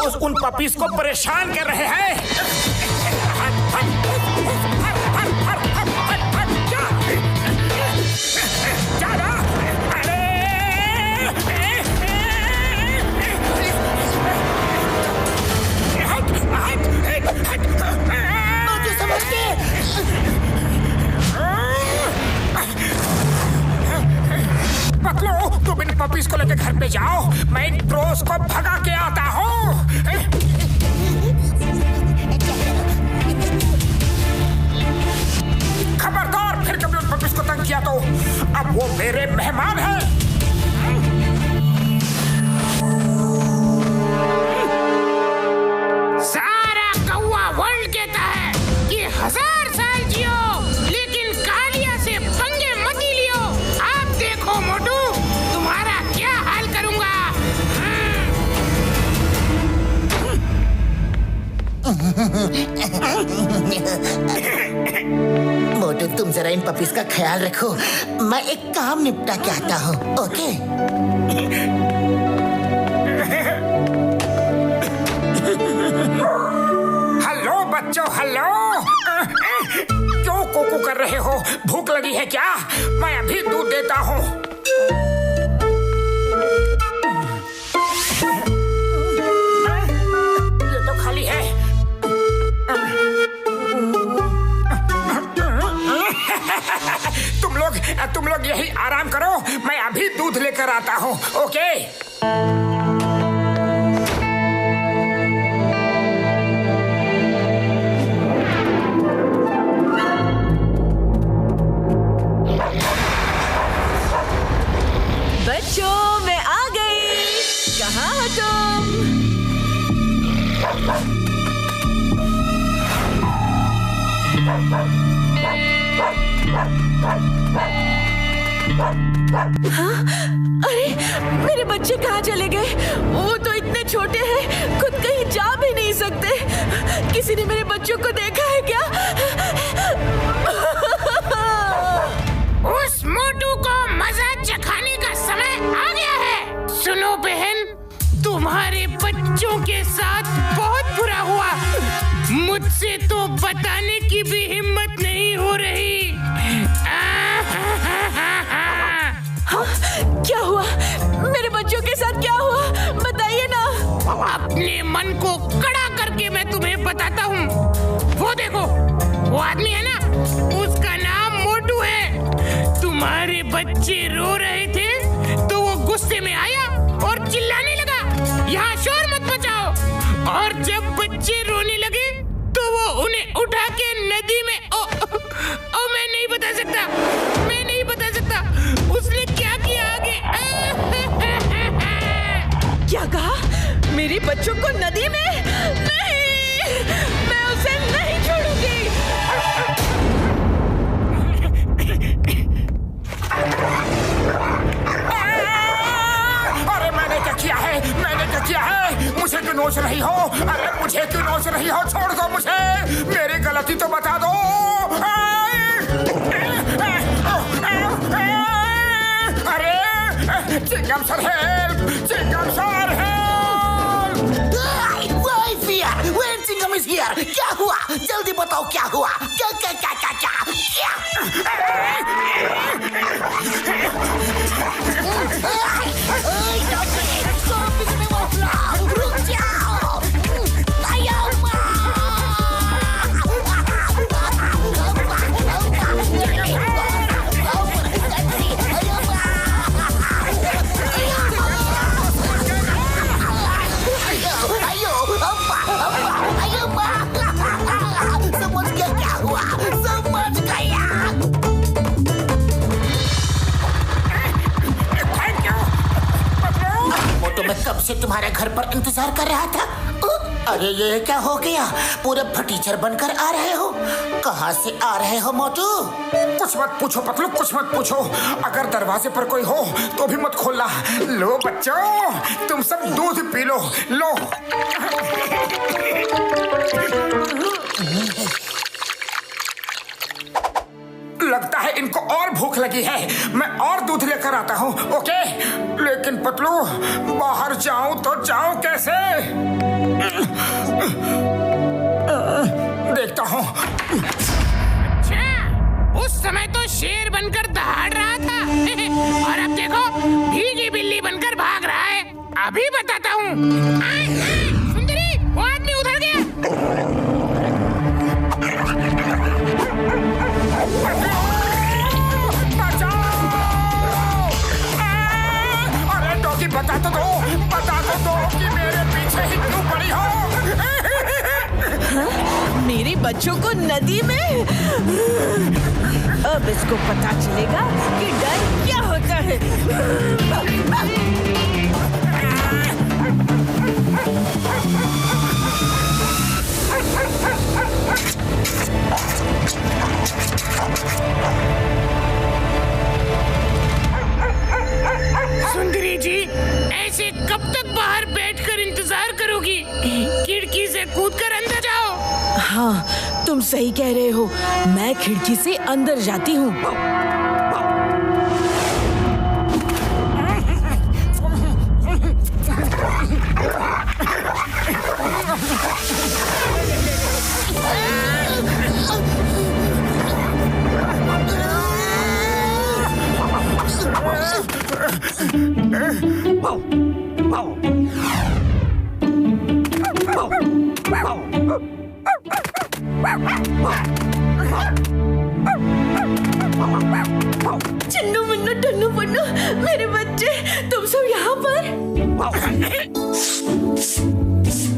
रोज उन पपीज को परेशान कर रहे हैं। पकड़ो, तुम इन पपीज को लेकर घर पे जाओ, मैं इन प्रोस को भगा के आता हूँ। खबरदार, फिर कभी उन पपीज को तंग किया तो अब वो मेरे मेहमान हैं। सारा कौवा वर्ल्ड कहता है कि 1000 साल जियो, लेकिन कालिया से पंगे मत लियो। आप देखो मोटू, तुम्हारा क्या हाल करूंगा। मोटू, तुम जरा इन पपीज का ख्याल रखो, मैं एक काम निपटा के आता हूँ। ओके? हेलो बच्चों, हेलो। क्यों कोको कर रहे हो? भूख लगी है क्या? मैं अभी दूध देता हूँ। ये तो खाली है। तुम लोग यही आराम करो, मैं अभी दूध लेकर आता हूँ। ओके? बच्चों, मैं आ गई। कहाँ हो तुम? हाँ? अरे, मेरे बच्चे कहाँ चले गए? वो तो इतने छोटे हैं, खुद कहीं जा भी नहीं सकते। किसी ने मेरे बच्चों को देखा है क्या? उस मोटू को मजा चखाने का समय आ गया है। सुनो बहन, तुम्हारे बच्चों के साथ बहुत बुरा हुआ। मुझसे तो बताने की भी हिम्मत नहीं हो रही। हाँ? क्या हुआ? मेरे बच्चों के साथ क्या हुआ? बताइए ना। अपने मन को कड़ा करके मैं तुम्हें बताता हूँ। वो देखो, वो आदमी है ना, उसका नाम मोटू है। तुम्हारे बच्चे रो रहे थे तो वो गुस्से में आया और चिल्लाने लगा, यहाँ शोर मत मचाओ। और जब बच्चे रोने लगे तो वो उन्हें उठा के नदी में मैं नहीं बता सकता, मैं नहीं बता सकता उसने क्या किया आगे। क्या कहा? मेरे बच्चों को नदी में? नहीं, मैं उसे नहीं छोड़ूंगी। अरे मैंने क्या किया है? मैंने क्या किया है? मुझे क्यों नोच रही हो? अरे मुझे क्यों नोच रही हो? छोड़ दो मुझे, मेरी गलती तो बता दो। अरे Singam sir, help! Singam sir, help! When Singam is here, क्या हुआ? जल्दी बताओ क्या हुआ? क्या क्या क्या क्या क्या रुक जाओ! समझ गया क्या हुआ? समझ गया। वो तो मैं कब से तुम्हारे घर पर इंतजार कर रहा था। अरे ये क्या हो गया? पूरे फटीचर बनकर आ रहे हो? कहाँ से आ रहे हो मोटू? कुछ मत पूछो पतलू, कुछ मत पूछो। अगर दरवाजे पर कोई हो तो भी मत खोलना। लो बच्चों, तुम सब दूध पी लो। लो। लगता है इनको और भूख लगी है। मैं और दूध लेकर आता हूँ। ओके? लेकिन पतलू, बाहर जाऊं तो जाऊं कैसे? देखता हूँ। अच्छा, उस समय तो शेर बनकर दहाड़ रहा था और अब देखो भीगी बिल्ली बनकर भाग रहा है। अभी बताता हूँ। सुंदरी, वो आदमी उधर गया। अरे डॉगी, बता तो दो कि मेरे पीछे ही क्यों पड़ी हो? मेरे बच्चों को नदी में? अब इसको पता चलेगा कि डर क्या होता है। सुंदरी जी, ऐसे कब तक बाहर बैठकर इंतजार करोगी? खिड़की से कूदकर अंदर जाओ। हाँ, तुम सही कह रहे हो। मैं खिड़की से अंदर जाती हूँ। चिन्नू मुन्नू टन्नू पन्नू, मेरे बच्चे, तुम सब यहाँ पर?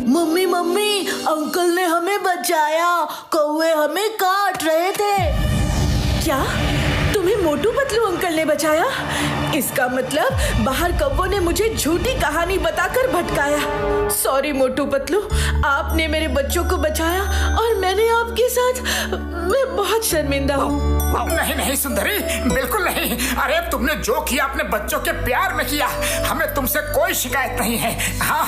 मम्मी मम्मी, अंकल ने हमें बचाया। कौवे हमें काट रहे थे। क्या? तुम्हें मोटू पतलू अंकल ने बचाया? इसका मतलब बाहर कौवों ने मुझे झूठी कहानी बताकर भटकाया। सॉरी मोटू पतलू, आपने मेरे बच्चों को बचाया और मैंने आपके साथ, मैं बहुत शर्मिंदा हूँ। नहीं सुंदरी, बिल्कुल नहीं। अरे तुमने जो किया अपने बच्चों के प्यार में किया। हमें तुमसे कोई शिकायत नहीं है। हाँ,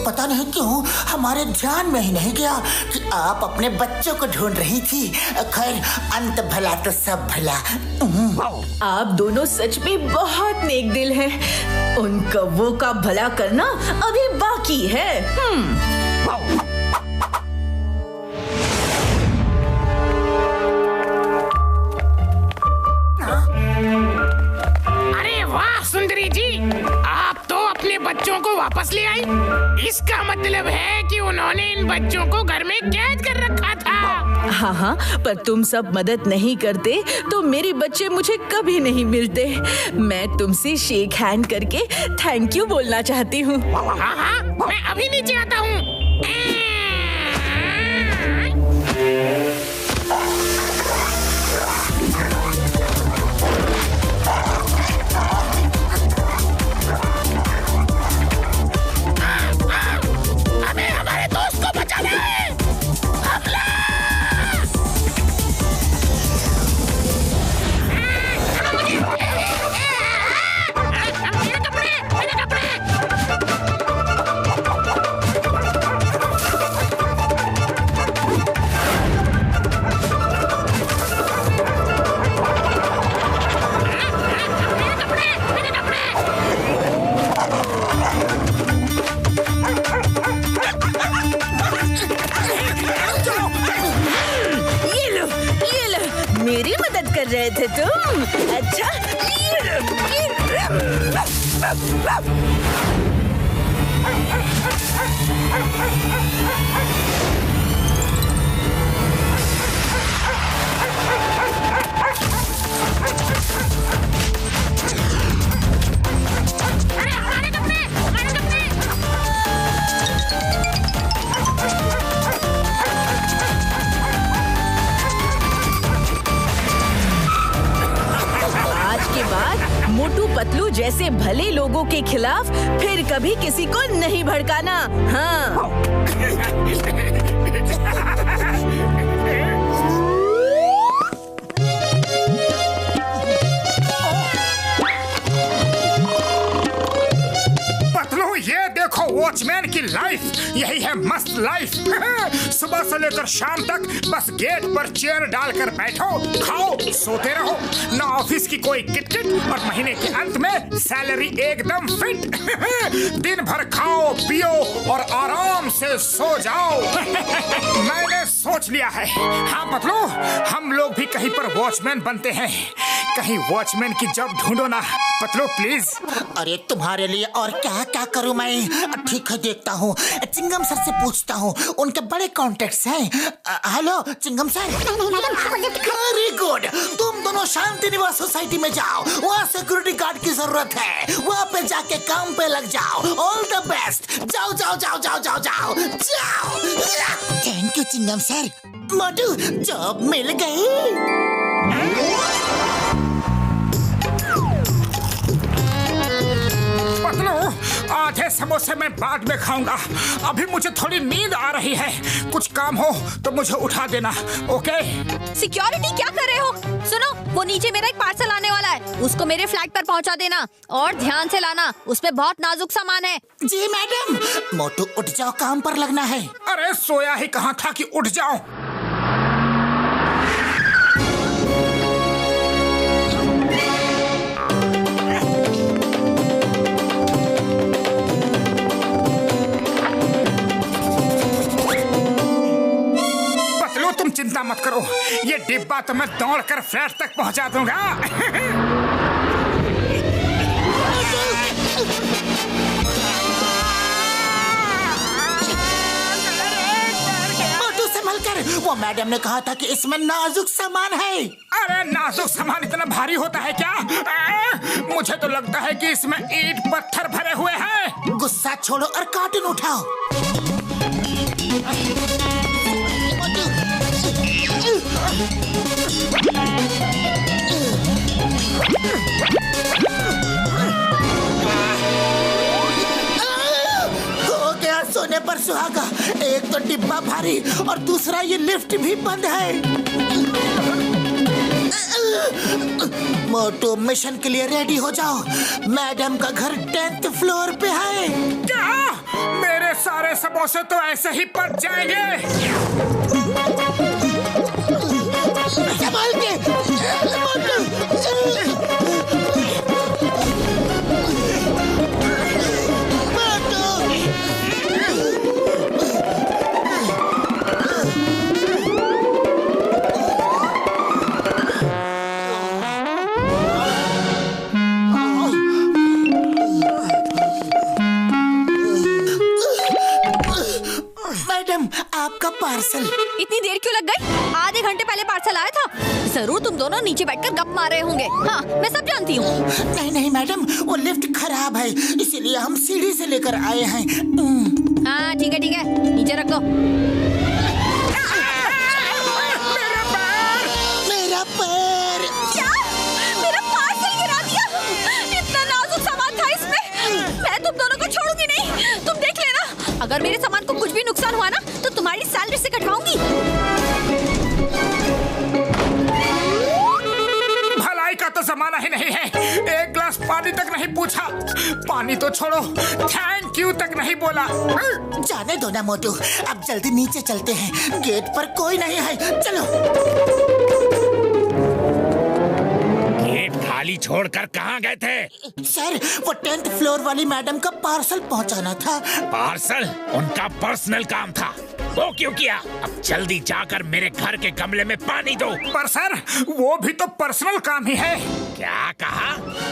पता नहीं क्यों हमारे ध्यान में ही नहीं गया कि आप अपने बच्चों को ढूंढ रही थी। खैर, अंत भला तो सब भला। आप दोनों सच में बहुत नेक दिल हैं। उन कौवों का भला करना अभी बाकी है। अरे वाह सुंदरी जी, आप तो अपने बच्चों को वापस ले आई। इसका मतलब है कि उन्होंने इन बच्चों को घर में कैद कर रखा था। हाँ, पर तुम सब मदद नहीं करते तो मेरे बच्चे मुझे कभी नहीं मिलते। मैं तुमसे शेक हैंड करके थैंक यू बोलना चाहती हूँ। हाँ, मैं अभी नीचे आता हूँ। मेरी मदद कर रहे थे तुम? अच्छा, मोटू पतलू जैसे भले लोगों के खिलाफ फिर कभी किसी को नहीं भड़काना। हाँ। पतलू, ये देखो वो वॉचमैन की लाइफ यही है मस्त लाइफ। सुबह से लेकर शाम तक बस गेट पर चेयर डालकर बैठो, खाओ, सोते रहो, ना ऑफिस की कोई किटकिट और महीने के अंत में सैलरी एकदम फिट। दिन भर खाओ पियो और आराम से सो जाओ। मैंने सोच लिया है, हाँ मतलब हम लोग भी कहीं पर वॉचमैन बनते हैं। कहीं वॉचमैन की जॉब ढूंढो ना पतलू प्लीज। अरे तुम्हारे लिए और क्या क्या करूं मैं। ठीक है देखता हूँ, चिंगम सर से पूछता हूँ, उनके बड़े कॉन्टेक्ट्स हैं। Hello Singam sir. Very good, तुम दोनों शांति निवास सोसाइटी में जाओ, वहाँ सिक्योरिटी गार्ड की जरूरत है, वहाँ पे जाके काम पे लग जाओ। ऑल द बेस्ट, जाओ जाओ जाओ जाओ जाओ जाओ जाओ। Thank you Chingum sir. Motu job मिल गई। पतलू आधे समोसे मैं बाद में खाऊंगा, अभी मुझे थोड़ी नींद आ रही है। कुछ काम हो तो मुझे उठा देना, ओके? सिक्योरिटी क्या कर रहे हो? सुनो, वो नीचे मेरा एक पार्सल आने वाला है, उसको मेरे फ्लैट पर पहुंचा देना और ध्यान से लाना, उसमें बहुत नाजुक सामान है। जी मैडम। मोटू उठ जाओ, काम पर लगना है। अरे सोया ही कहाँ था कि उठ जाओ। तुम चिंता मत करो, ये डिब्बा तो मैं दौड़कर फ्लैट तक पहुंचा दूंगा। मोटू संभल कर, वो मैडम ने कहा था कि इसमें नाजुक सामान है। अरे नाजुक सामान इतना भारी होता है क्या? मुझे तो लगता है कि इसमें ईंट पत्थर भरे हुए हैं। गुस्सा छोड़ो और कार्टून उठाओ। हो गया सोने पर सुहागा। एक तो डिब्बा भारी और दूसरा ये लिफ्ट भी बंद है। मोटू मिशन के लिए रेडी हो जाओ, मैडम का घर 10th फ्लोर पे है। क्या? मेरे सारे समोसे तो ऐसे ही पक जाएंगे। संभाल के मैडम, आपका पार्सल। इतनी देर क्यों लग गई? आधे घंटे पहले पार्सल आया था। जरूर तुम दोनों नीचे बैठकर गप मार रहे होंगे। हाँ, मैं सब जानती हूँ। नहीं नहीं मैडम, वो लिफ्ट खराब है, इसीलिए हम सीढ़ी से लेकर आए हैं। हाँ ठीक है, नीचे रख दो। मेरा पैर। क्या? मेरा पार्सल गिरा दिया? इतना नाजुक सामान था इसमें। मैं तुम दोनों को छोड़ूंगी नहीं, तुम देख लेना। अगर मेरे सामान को कुछ भी नुकसान हुआ ना तो तुम्हारी सैलरी से कटवाऊंगी। भलाई का तो जमाना ही नहीं है, एक गिलास पानी तक नहीं पूछा। पानी तो छोड़ो, थैंक यू तक नहीं बोला। जाने दो ना मोटू, अब जल्दी नीचे चलते हैं, गेट पर कोई नहीं है। चलो। गेट खाली छोड़कर कहाँ गए थे? सर, वो 10th फ्लोर वाली मैडम का पार्सल पहुंचाना था। पार्सल उनका पर्सनल काम था, वो क्यों किया? अब जल्दी जाकर मेरे घर के गमले में पानी दो। पर सर, वो भी तो पर्सनल काम ही है। क्या कहा?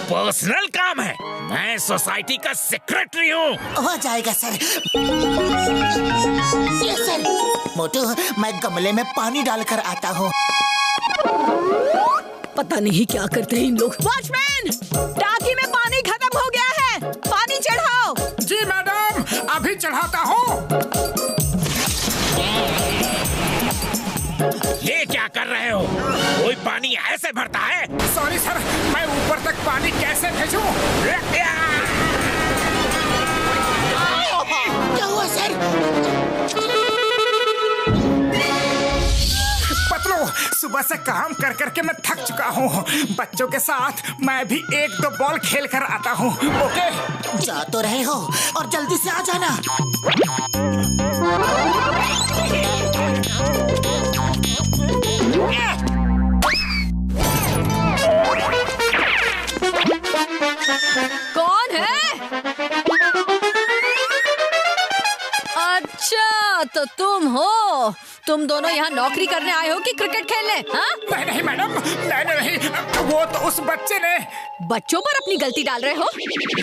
पर्सनल काम है? मैं सोसाइटी का सेक्रेटरी हूँ। हो जाएगा सर। Yes sir. मोटू, मैं गमले में पानी डालकर आता हूँ। पता नहीं क्या करते हैं इन लोग। वॉचमैन, टाकी में पानी खत्म हो गया है, पानी चढ़ाओ। जी मैडम, अभी चढ़ाता हूँ। ये क्या कर रहे हो? कोई पानी ऐसे भरता है? सॉरी सर, मैं ऊपर तक पानी कैसे भेजूं? क्या हुआ सर? पतलू, सुबह से काम कर करके मैं थक चुका हूँ। बच्चों के साथ मैं भी 1-2 बॉल खेल कर आता हूँ। ओके? जा तो रहे हो और जल्दी से आ जाना। कौन है? अच्छा तो तुम हो। तुम दोनों यहाँ नौकरी करने आए हो कि क्रिकेट खेलने? हाँ? नहीं मैडम, नहीं, वो तो उस बच्चे ने। बच्चों पर अपनी गलती डाल रहे हो।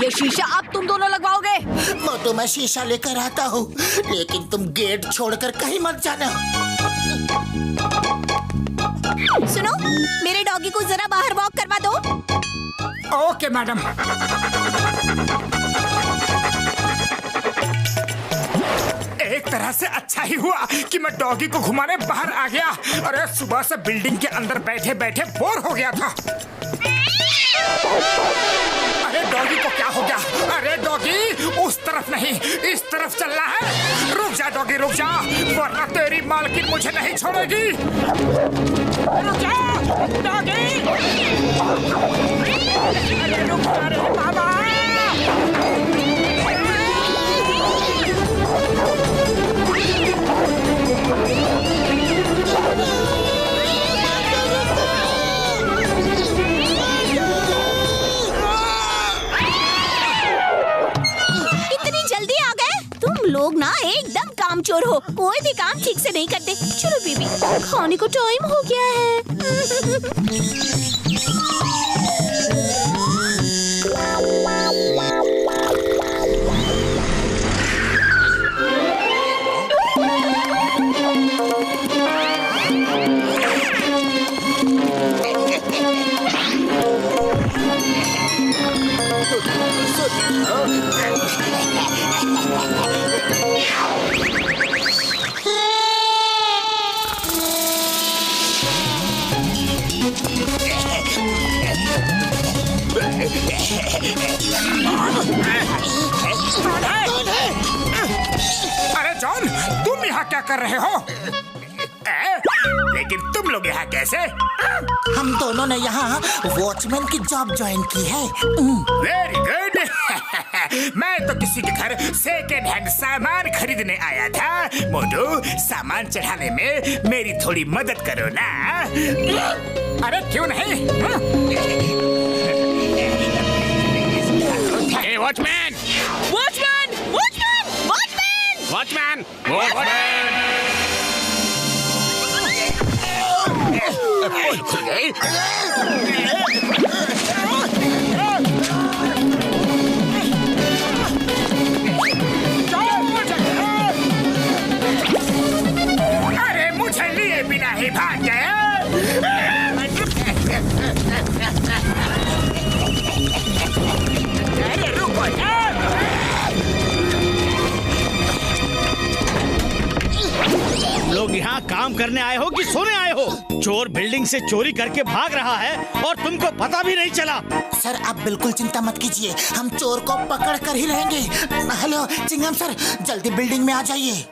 ये शीशा अब तुम दोनों लगवाओगे। मोटू मैं शीशा लेकर आता हूँ, लेकिन तुम गेट छोड़कर कहीं मत जाना। सुनो, मेरे डॉगी को जरा बाहर वॉक करवा दो। Okay madam. एक तरह से अच्छा ही हुआ कि मैं डॉगी को घुमाने बाहर आ गया। अरे सुबह से बिल्डिंग के अंदर बैठे बैठे बोर हो गया था। अरे डॉगी को क्या हो गया? अरे डॉगी उस तरफ नहीं, इस तरफ चलना है। रुक जा डॉगी, रुक जा, वरना तेरी मालकिन मुझे नहीं छोड़ेगी। रुक जा डॉगी। अरे रुक जा रे बाबा। लोग ना एकदम कामचोर हो, कोई भी काम ठीक से नहीं करते। चलो बेबी, खाने को टाइम हो गया है। अरे जॉन, तुम यहाँ क्या कर रहे हो? लेकिन तुम लोग यहाँ कैसे? हम दोनों ने यहाँ वॉचमैन की जॉब ज्वाइन की है। Very good. मैं तो किसी के घर सेकेंड हैंड सामान खरीदने आया था। मोटू, सामान चढ़ाने में मेरी थोड़ी मदद करो ना। अरे क्यों नहीं? Hey, watchman! Watchman! Watchman! Watchman! Watchman! Watchman! अरे मुझे लिए बिना ही भाग गए। अरे रुको ना। लोग यहाँ काम करने आए हो कि सोने आए हो? चोर बिल्डिंग से चोरी करके भाग रहा है और तुमको पता भी नहीं चला। सर आप बिल्कुल चिंता मत कीजिए, हम चोर को पकड़ कर ही रहेंगे। हेलो चिंगम सर, जल्दी बिल्डिंग में आ जाइए।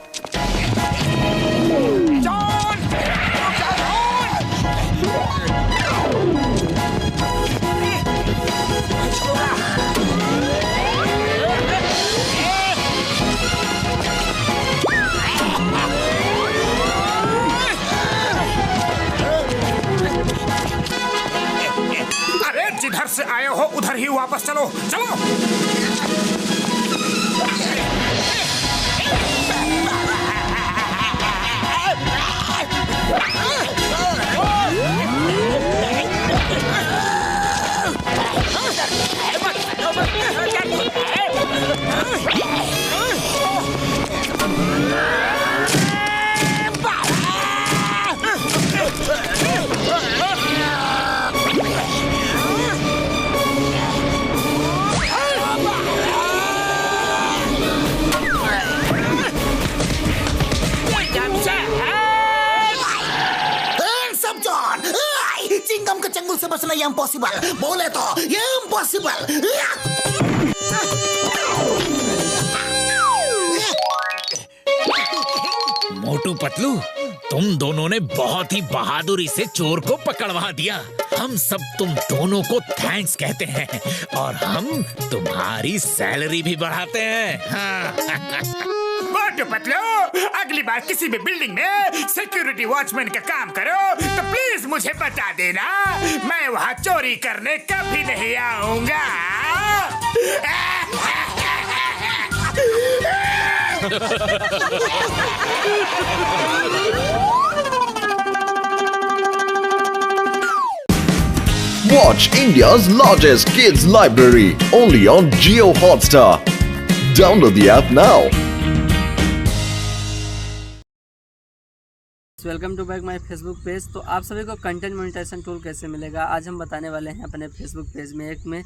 अरे जिधर से आए हो उधर ही वापस चलो, चलो। चिंगम के चंगुल से बचना ये इम्पॉसिबल, बोले तो ये इम्पॉसिबल। मोटू पतलू, तुम दोनों ने बहुत ही बहादुरी से चोर को पकड़वा दिया। हम सब तुम दोनों को थैंक्स कहते हैं और हम तुम्हारी सैलरी भी बढ़ाते हैं। हाँ। मोटू पतलू, अगली बार किसी भी बिल्डिंग में सिक्योरिटी वॉचमैन का काम करो तो प्लीज मुझे बता देना, मैं वहाँ चोरी करने कभी नहीं आऊंगा। Watch India's largest kids library only on Jio Hotstar. Download the app now. Welcome to back my Facebook page. तो आप सभी को कंटेंट मोनेटाइजेशन टूल कैसे मिलेगा आज हम बताने वाले हैं अपने फेसबुक पेज में। एक में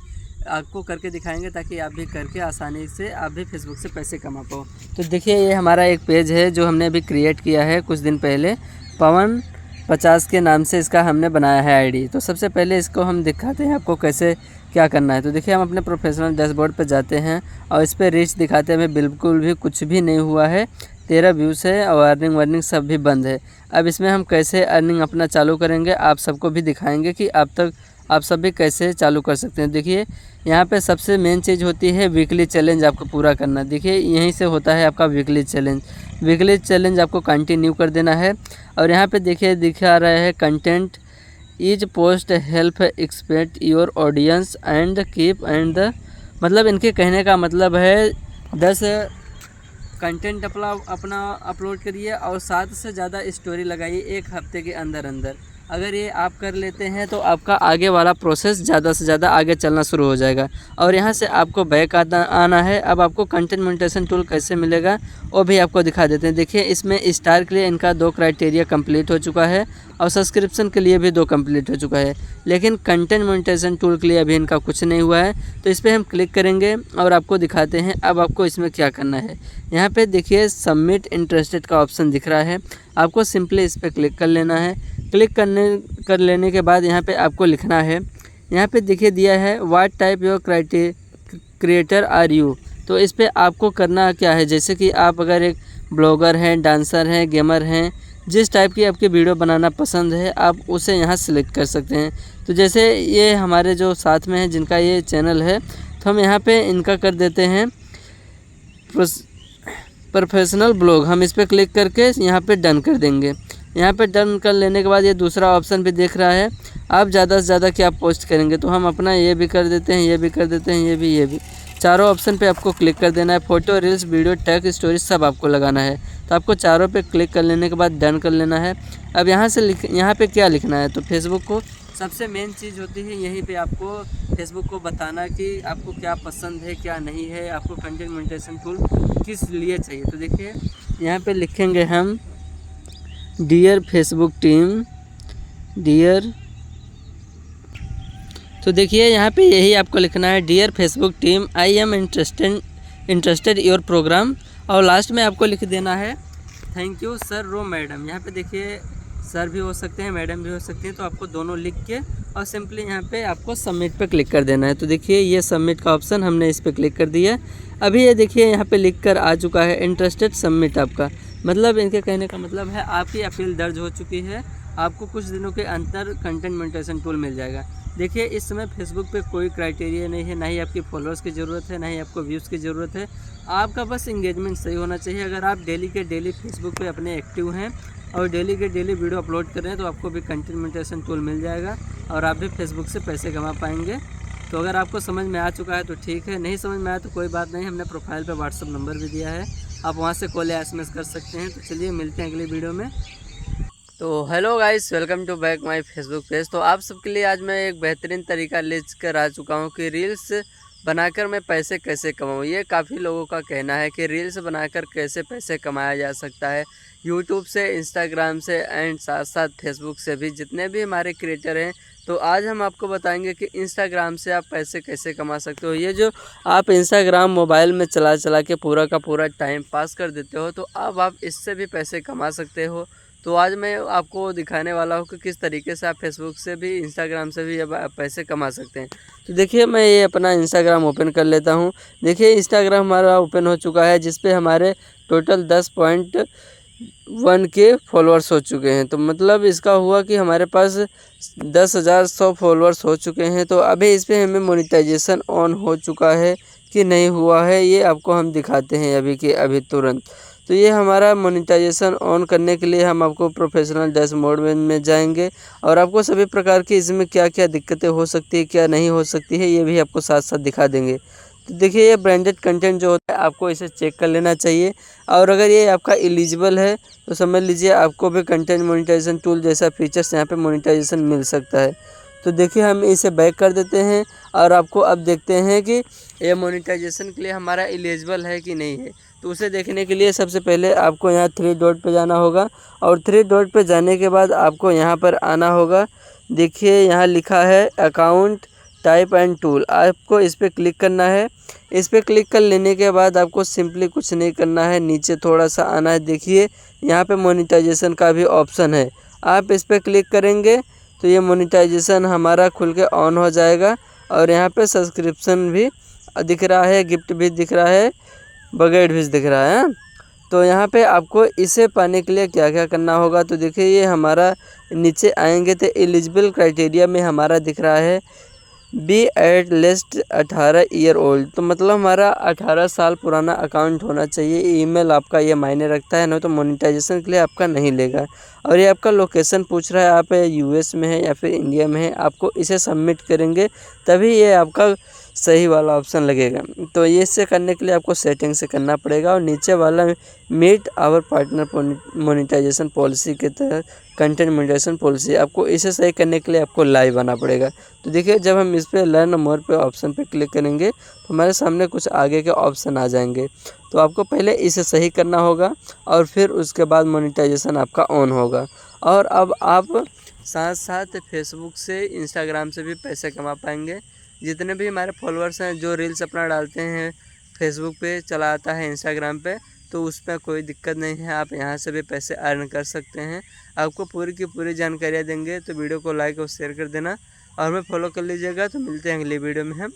आपको करके दिखाएंगे ताकि आप भी करके आसानी से आप भी फेसबुक से पैसे कमा पाओ। तो देखिए ये हमारा एक पेज है जो हमने अभी क्रिएट किया है कुछ दिन पहले। पवन 50 के नाम से इसका हमने बनाया है आईडी। तो सबसे पहले इसको हम दिखाते हैं आपको कैसे क्या करना है। तो देखिए हम अपने प्रोफेशनल डैशबोर्ड पर जाते हैं और इस पर रीच दिखाते हैं। हमें बिल्कुल भी कुछ भी नहीं हुआ है, 13 व्यूज़ है और अर्निंग वर्निंग सब भी बंद है। अब इसमें हम कैसे अर्निंग अपना चालू करेंगे आप सबको भी दिखाएंगे कि आप सब भी कैसे चालू कर सकते हैं। देखिए यहाँ पे सबसे मेन चीज़ होती है वीकली चैलेंज आपको पूरा करना। देखिए यहीं से होता है आपका वीकली चैलेंज। वीकली चैलेंज आपको कंटिन्यू कर देना है और यहाँ पे देखिए दिखा रहा है content each post help expect your audience and keep and मतलब इनके कहने का मतलब है 10 कंटेंट अपना अपलोड करिए और 7 से ज़्यादा स्टोरी लगाइए एक हफ्ते के अंदर। अगर ये आप कर लेते हैं तो आपका आगे वाला प्रोसेस ज़्यादा से ज़्यादा आगे चलना शुरू हो जाएगा। और यहाँ से आपको बैक आना है। अब आपको कंटेंट मोनेटाइजेशन टूल कैसे मिलेगा वो भी आपको दिखा देते हैं। देखिए इसमें स्टार के लिए इनका 2 क्राइटेरिया कंप्लीट हो चुका है और सब्सक्रिप्शन के लिए भी 2 कंप्लीट हो चुका है, लेकिन कंटेंट मोनेटाइजेशन टूल के लिए अभी इनका कुछ नहीं हुआ है। तो इस पर हम क्लिक करेंगे और आपको दिखाते हैं अब आपको इसमें क्या करना है। यहाँ पे देखिए सबमिट इंटरेस्टेड का ऑप्शन दिख रहा है, आपको सिंपली इस पर क्लिक कर लेना है। क्लिक कर लेने के बाद यहाँ पे आपको लिखना है, यहाँ पे देखिए दिया है what type your creator are you. तो इस पे आपको करना क्या है, जैसे कि आप अगर एक ब्लॉगर हैं, डांसर हैं, गेमर हैं, जिस टाइप की आपकी वीडियो बनाना पसंद है आप उसे यहाँ सिलेक्ट कर सकते हैं। तो जैसे ये हमारे जो साथ में है जिनका ये चैनल है तो हम यहाँ पे इनका कर देते हैं प्रोफेशनल ब्लॉग। हम इस पर क्लिक करके यहाँ पे डन कर देंगे। यहाँ पे डन कर लेने के बाद ये दूसरा ऑप्शन भी देख रहा है आप ज़्यादा से ज़्यादा क्या पोस्ट करेंगे, तो हम अपना ये भी कर देते हैं, ये भी कर देते हैं, ये भी चारों ऑप्शन पे आपको क्लिक कर देना है। Photo, reels, video, tag, story सब आपको लगाना है। तो आपको चारों पे क्लिक कर लेने के बाद डन कर लेना है। अब यहाँ पे क्या लिखना है, तो फेसबुक को सबसे मेन चीज़ होती है यहीं पे आपको फेसबुक को बताना कि आपको क्या पसंद है क्या नहीं है, आपको कंटेंट मोनेटाइजेशन टूल किस लिए चाहिए। तो देखिए यहाँ पे लिखेंगे हम डियर फेसबुक टीम, डियर। तो देखिए यहाँ पे यही आपको लिखना है dear Facebook team I am interested your programme और लास्ट में आपको लिख देना है thank you sir or madam. यहाँ पे देखिए सर भी हो सकते हैं, मैडम भी हो सकती हैं, तो आपको दोनों लिख के और सिंपली यहाँ पे आपको सबमिट पे क्लिक कर देना है। तो देखिए ये सबमिट का ऑप्शन हमने इस पर क्लिक कर दिया। अभी ये देखिए यहाँ पे लिख कर आ चुका है इंटरेस्टेड सबमिट। आपका मतलब इनके कहने का मतलब है आपकी अपील दर्ज हो चुकी है, आपको कुछ दिनों के अंदर कंटेंट मोनेटाइजेशन टूल मिल जाएगा। देखिए इस समय फेसबुक पे कोई क्राइटेरिया नहीं है, ना ही आपकी फॉलोअर्स की ज़रूरत है, ना ही आपको व्यूज़ की ज़रूरत है। आपका बस इंगेजमेंट सही होना चाहिए। अगर आप डेली के डेली फेसबुक पे अपने एक्टिव हैं और डेली के डेली वीडियो अपलोड कर रहे हैं तो आपको भी कंटेंट मोनेटाइजेशन टूल मिल जाएगा और आप भी फेसबुक से पैसे कमा पाएंगे। तो अगर आपको समझ में आ चुका है तो ठीक है, नहीं समझ में आया तो कोई बात नहीं, हमने प्रोफाइल पे व्हाट्सअप नंबर भी दिया है, आप वहाँ से कॉल या SMS कर सकते हैं। तो चलिए मिलते हैं अगली वीडियो में। तो hello guys, welcome to back my Facebook page. तो आप सबके लिए आज मैं एक बेहतरीन तरीका लेकर आ चुका हूँ कि रील्स बनाकर मैं पैसे कैसे कमाऊँ। ये काफ़ी लोगों का कहना है कि रील्स बनाकर कैसे पैसे कमाया जा सकता है, यूट्यूब से, इंस्टाग्राम से एंड साथ साथ फेसबुक से भी, जितने भी हमारे क्रिएटर हैं। तो आज हम आपको बताएंगे कि इंस्टाग्राम से आप पैसे कैसे कमा सकते हो। ये जो आप इंस्टाग्राम मोबाइल में चला के पूरा का पूरा टाइम पास कर देते हो, तो अब आप इससे भी पैसे कमा सकते हो। तो आज मैं आपको दिखाने वाला हूँ कि किस तरीके से आप फेसबुक से भी, इंस्टाग्राम से भी अब पैसे कमा सकते हैं। तो देखिए मैं ये अपना इंस्टाग्राम ओपन कर लेता हूँ। देखिए इंस्टाग्राम हमारा ओपन हो चुका है, जिस पे हमारे टोटल 1K फॉलोअर्स हो चुके हैं। तो मतलब इसका हुआ कि हमारे पास 10,100 फॉलोअर्स हो चुके हैं। तो अभी इस पे हमें मोनेटाइजेशन ऑन हो चुका है कि नहीं हुआ है, ये आपको हम दिखाते हैं अभी के अभी तुरंत। तो ये हमारा मोनेटाइजेशन ऑन करने के लिए हम आपको प्रोफेशनल डैशबोर्ड में जाएंगे और आपको सभी प्रकार की इसमें क्या क्या दिक्कतें हो सकती है, क्या नहीं हो सकती है, ये भी आपको साथ साथ दिखा देंगे। तो देखिए ये ब्रांडेड कंटेंट जो होता है आपको इसे चेक कर लेना चाहिए और अगर ये आपका एलिजिबल है तो समझ लीजिए आपको भी कंटेंट मोनेटाइजेशन टूल जैसा फीचर्स यहाँ पे मोनेटाइजेशन मिल सकता है। तो देखिए हम इसे बैक कर देते हैं और आपको अब देखते हैं कि ये मोनेटाइजेशन के लिए हमारा एलिजिबल है कि नहीं है। तो उसे देखने के लिए सबसे पहले आपको यहाँ 3 डॉट पे जाना होगा और 3 डॉट पे जाने के बाद आपको यहाँ पर आना होगा। देखिए यहाँ लिखा है अकाउंट टाइप एंड टूल, आपको इस पर क्लिक करना है। इस पर क्लिक कर लेने के बाद आपको सिंपली कुछ नहीं करना है, नीचे थोड़ा सा आना है। देखिए यहाँ पे मोनेटाइजेशन का भी ऑप्शन है, आप इस पर क्लिक करेंगे तो ये मोनेटाइजेशन हमारा खुल के ऑन हो जाएगा और यहाँ पे सब्सक्रिप्शन भी दिख रहा है, गिफ्ट भी दिख रहा है, बगैर भी दिख रहा है। तो यहाँ पे आपको इसे पाने के लिए क्या क्या करना होगा, तो देखिए ये हमारा नीचे आएंगे तो एलिजिबल क्राइटेरिया में हमारा दिख रहा है be at least 18 year old. तो मतलब हमारा 18 साल पुराना अकाउंट होना चाहिए। ईमेल आपका ये मायने रखता है, नहीं तो मोनेटाइजेशन के लिए आपका नहीं लेगा। और ये आपका लोकेशन पूछ रहा है, आप यूएस में है या फिर इंडिया में है। आपको इसे सबमिट करेंगे तभी ये आपका सही वाला ऑप्शन लगेगा। तो ये इससे करने के लिए आपको सेटिंग से करना पड़ेगा और नीचे वाला meet our partner monetisation policy के तहत कंटेंट मोनेटाइजेशन पॉलिसी, आपको इसे सही करने के लिए आपको लाइव आना पड़ेगा। तो देखिए जब हम इस पर लर्न मोर पे ऑप्शन पे क्लिक करेंगे तो हमारे सामने कुछ आगे के ऑप्शन आ जाएंगे। तो आपको पहले इसे सही करना होगा और फिर उसके बाद मोनेटाइजेशन आपका ऑन होगा। और अब आप साथ साथ फेसबुक से, इंस्टाग्राम से भी पैसे कमा पाएंगे। जितने भी हमारे फॉलोअर्स हैं जो रील्स अपना डालते हैं फेसबुक पे, चलाता है इंस्टाग्राम पे, तो उसमें कोई दिक्कत नहीं है, आप यहाँ से भी पैसे अर्न कर सकते हैं। आपको पूरी की पूरी जानकारियाँ देंगे। तो वीडियो को लाइक और शेयर कर देना और हमें फॉलो कर लीजिएगा। तो मिलते हैं अगली वीडियो में हम।